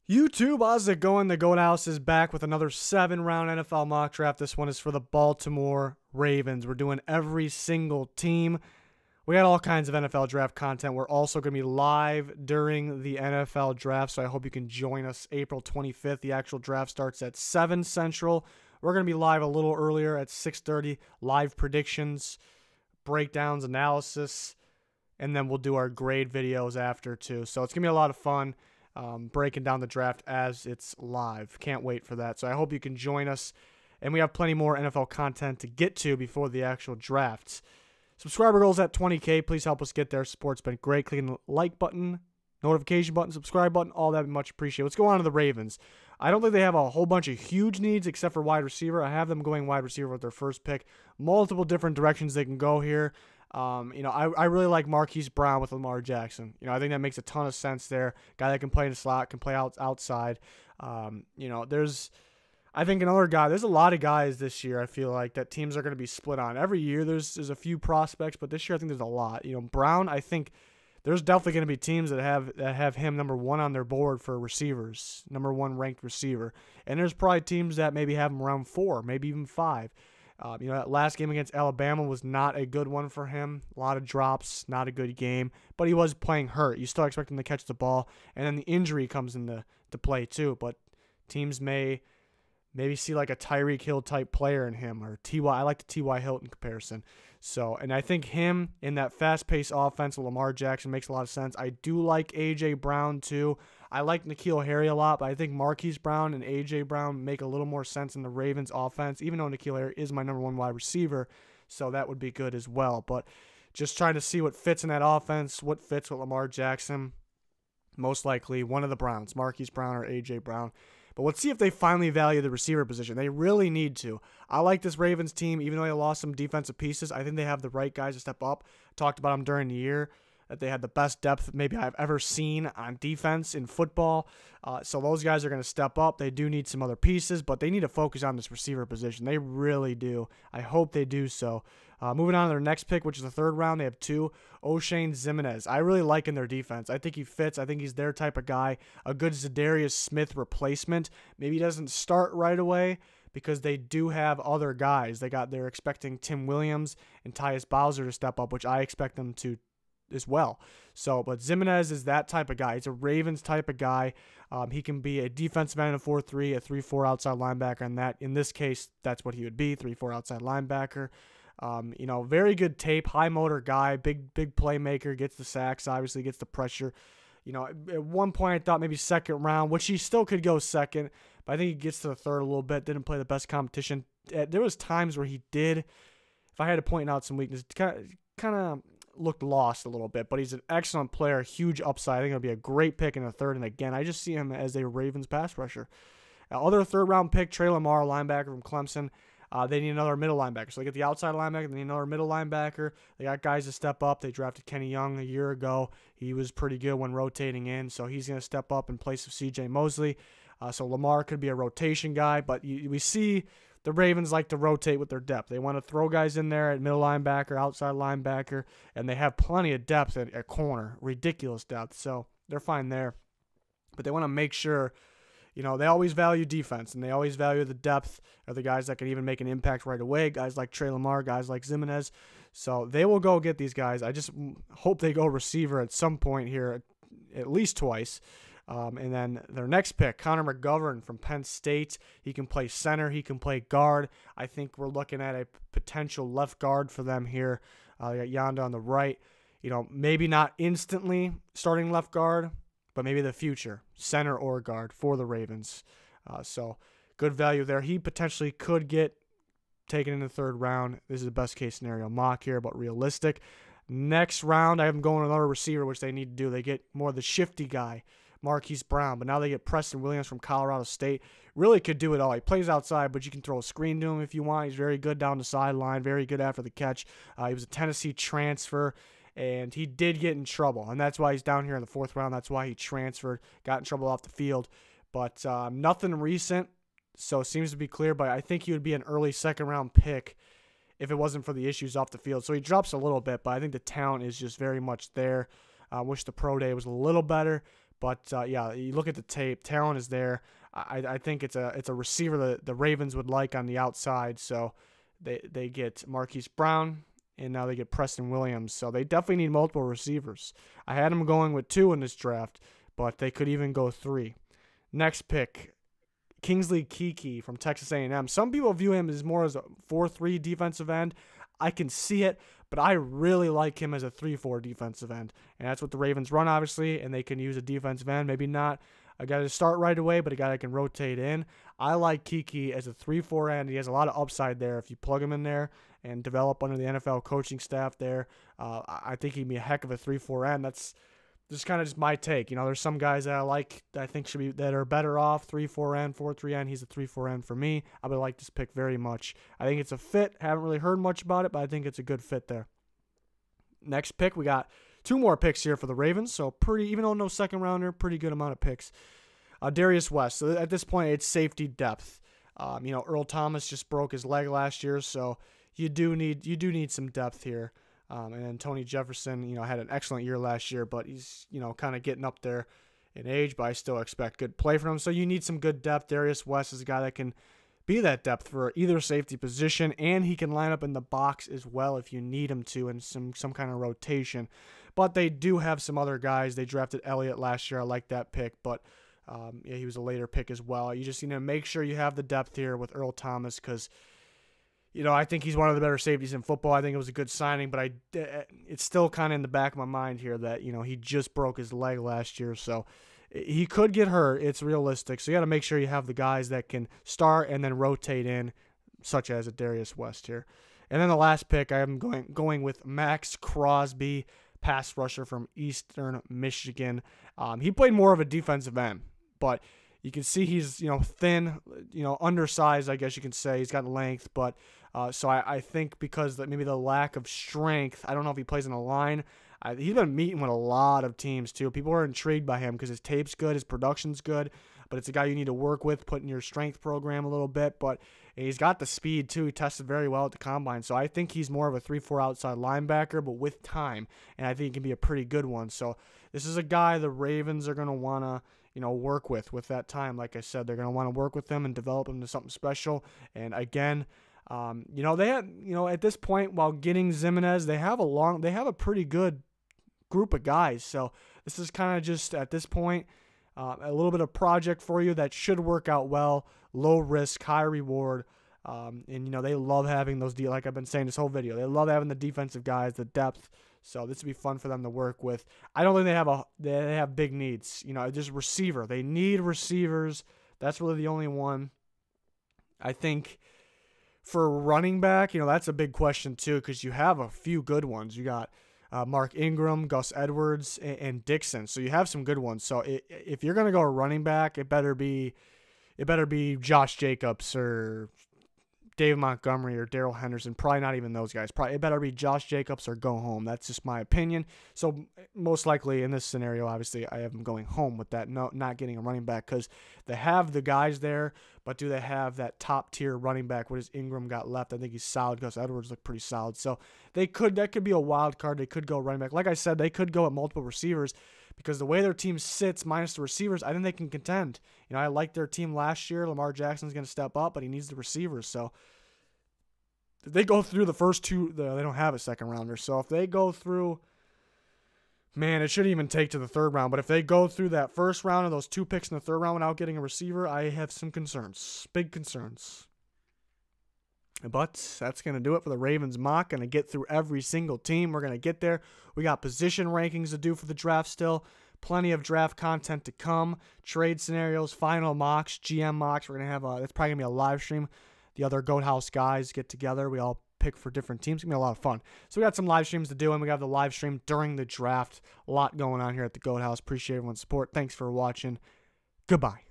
YouTube, how's it going? The Goat House is back with another 7-round NFL mock draft. This one is for the Baltimore Ravens. We're doing every single team. We got all kinds of NFL draft content. We're also going to be live during the NFL draft, so I hope you can join us April 25th. The actual draft starts at 7 Central. We're going to be live a little earlier at 6:30. Live predictions, breakdowns, analysis, and then we'll do our grade videos after too. So it's going to be a lot of fun. Breaking down the draft as it's live. Can't wait for that. So I hope you can join us. And we have plenty more NFL content to get to before the actual drafts. Subscriber goals at 20K. Please help us get there. Support's been great. Clicking the like button, notification button, subscribe button, all that would be much appreciated. Let's go on to the Ravens. I don't think they have a whole bunch of huge needs except for wide receiver. I have them going wide receiver with their first pick. Multiple different directions they can go here. I really like Marquise Brown with Lamar Jackson. I think that makes a ton of sense there. Guy that can play in the slot, can play outside. I think another guy, there's a lot of guys this year I feel like that teams are going to be split on. Every year there's a few prospects, but this year I think there's a lot. Brown, I think there's definitely going to be teams that have him number 1 on their board for receivers, number 1 ranked receiver. And there's probably teams that maybe have him around 4, maybe even 5. That last game against Alabama was not a good one for him. A lot of drops, not a good game. But he was playing hurt. You still expect him to catch the ball. And then the injury comes into play too. But teams maybe see like a Tyreek Hill type player in him. Or T.Y. I like the T.Y. Hilton comparison. And I think him in that fast-paced offense with Lamar Jackson makes a lot of sense. I do like A.J. Brown too. I like N'Keal Harry a lot, but I think Marquise Brown and A.J. Brown make a little more sense in the Ravens offense, even though N'Keal Harry is my number 1 wide receiver, so that would be good as well. But just trying to see what fits in that offense, what fits with Lamar Jackson. Most likely one of the Browns, Marquise Brown or A.J. Brown. But let's see if they finally value the receiver position. They really need to. I like this Ravens team, even though they lost some defensive pieces. I think they have the right guys to step up. Talked about them during the year, that they had the best depth maybe I've ever seen on defense in football. So those guys are going to step up. They do need some other pieces, but they need to focus on this receiver position. They really do. I hope they do so. Moving on to their next pick, which is the 3rd round, they have 2, O'Shane Ximines. I really like in their defense. I think he fits. I think he's their type of guy. A good Zadarius Smith replacement. Maybe he doesn't start right away because they do have other guys. They're expecting Tim Williams and Tyus Bowser to step up, which I expect them to as well. But Ximines is that type of guy. He's a Ravens type of guy. He can be a defensive end in a 4-3, a 3-4 outside linebacker, and in this case, that's what he would be, 3-4 outside linebacker. Very good tape, high motor guy, big playmaker, gets the sacks, obviously gets the pressure. At one point I thought maybe 2nd round, which he still could go 2nd, but I think he gets to the 3rd a little bit, didn't play the best competition. There was times where he did, if I had to point out some weakness, kind of looked lost a little bit, but he's an excellent player, huge upside. I think it'll be a great pick in the 3rd, and again, I just see him as a Ravens pass rusher. Other 3rd round pick, Trey Lamar, linebacker from Clemson. They need another middle linebacker. So they get the outside linebacker, they need another middle linebacker. They got guys to step up. They drafted Kenny Young a year ago. He was pretty good when rotating in, so he's going to step up in place of C.J. Mosley. So Lamar could be a rotation guy, but we see the Ravens like to rotate with their depth. They want to throw guys in there at middle linebacker, outside linebacker, and they have plenty of depth at corner, ridiculous depth, so they're fine there. But they want to make sure, they always value defense, and they always value the depth of the guys that can even make an impact right away, guys like Trey Lamar, guys like Ximines. So they will go get these guys. I just hope they go receiver at some point here, at least twice. And then their next pick, Connor McGovern from Penn State. He can play center. He can play guard. I think we're looking at a potential left guard for them here. They got Yanda on the right. Maybe not instantly starting left guard, but maybe the future, center or guard for the Ravens. So good value there. He potentially could get taken in the 3rd round. This is the best case scenario mock here, but realistic. Next round, I have them going another receiver, which they need to do. They get more of the shifty guy, Marquise Brown, but now they get Preston Williams from Colorado State. Really could do it all. He plays outside, but you can throw a screen to him if you want. He's very good down the sideline, very good after the catch. He was a Tennessee transfer, and he did get in trouble, and that's why he's down here in the 4th round. That's why he transferred, got in trouble off the field. But nothing recent, so it seems to be clear, but I think he would be an early 2nd round pick if it wasn't for the issues off the field. So he drops a little bit, but I think the talent is just very much there. I wish the pro day was a little better, But yeah, you look at the tape, talent is there. I think it's a receiver that the Ravens would like on the outside. So they get Marquise Brown, and now they get Preston Williams. So they definitely need multiple receivers. I had them going with 2 in this draft, but they could even go 3. Next pick, Kingsley Keke from Texas A&M. Some people view him as more as a 4-3 defensive end. I can see it, but I really like him as a 3-4 defensive end. And that's what the Ravens run, obviously, and they can use a defensive end. Maybe not a guy to start right away, but a guy that can rotate in. I like Keke as a 3-4 end. He has a lot of upside there. If you plug him in there and develop under the NFL coaching staff there, I think he'd be a heck of a 3-4 end. That's just kind of just my take. There's some guys that I like that I think that are better off 3-4 end, 4-3 end. He's a 3-4 end for me. I would like this pick very much. I think it's a fit. Haven't really heard much about it, but I think it's a good fit there. Next pick, we got 2 more picks here for the Ravens. So even though no second rounder, pretty good amount of picks. Darius West. So at this point, it's safety depth. Earl Thomas just broke his leg last year, so you do need some depth here. And then Tony Jefferson, had an excellent year last year, but he's, kind of getting up there in age, but I still expect good play from him. So you need some good depth. Darius West is a guy that can be that depth for either safety position, and he can line up in the box as well if you need him to in some kind of rotation. But they do have some other guys. They drafted Elliott last year. I like that pick, but he was a later pick as well. You just need to make sure you have the depth here with Earl Thomas because, I think he's one of the better safeties in football. I think it was a good signing, but it's still kind of in the back of my mind here that, he just broke his leg last year, so he could get hurt. It's realistic. So you got to make sure you have the guys that can start and then rotate in, such as a Darius West here. And then the last pick, I am going with Max Crosby, pass rusher from Eastern Michigan. He played more of a defensive end, but you can see he's, thin, undersized, I guess you can say. He's got length, but so I think because maybe the lack of strength, I don't know if he plays in a line. He's been meeting with a lot of teams, too. People are intrigued by him because his tape's good, his production's good, but it's a guy you need to work with, put in your strength program a little bit. But he's got the speed, too. He tested very well at the combine. So I think he's more of a 3-4 outside linebacker, but with time. And I think he can be a pretty good one. So this is a guy the Ravens are going to want to, work with that time. Like I said, they're going to want to work with him and develop him to something special. And again, they had, at this point, while getting Zimenez, they have a pretty good group of guys. So this is kind of just at this point a little bit of project for you that should work out well. Low risk, high reward. And they love having those like I've been saying this whole video. They love having the defensive guys, the depth. So this would be fun for them to work with. I don't think they have big needs. Just receiver. They need receivers. That's really the only one. I think for running back, that's a big question too because you have a few good ones. You got Mark Ingram, Gus Edwards, and Dixon. So you have some good ones. So if you're gonna go running back, it better be Josh Jacobs or David Montgomery or Darrell Henderson. Probably not even those guys. Probably it better be Josh Jacobs or go home. That's just my opinion. So most likely in this scenario, obviously, I have them going home with that. No, not getting a running back because they have the guys there, but do they have that top tier running back? What has Ingram got left? I think he's solid. Gus Edwards look pretty solid. So that could be a wild card. They could go running back. Like I said, they could go at multiple receivers because the way their team sits minus the receivers, I think they can contend. I liked their team last year. Lamar Jackson's going to step up, but he needs the receivers. So if they go through the first two, they don't have a second rounder. So if they go through, man, it shouldn't even take to the third round. But if they go through that first round and those 2 picks in the third round without getting a receiver, I have some concerns, big concerns. But that's going to do it for the Ravens mock. Going to get through every single team. We're going to get there. We got position rankings to do for the draft still. Plenty of draft content to come. Trade scenarios, final mocks, GM mocks. We're going to have that's probably going to be a live stream. The other Goat House guys get together. We all pick for different teams. It's going to be a lot of fun. So we got some live streams to do, and we got the live stream during the draft. A lot going on here at the Goat House. Appreciate everyone's support. Thanks for watching. Goodbye.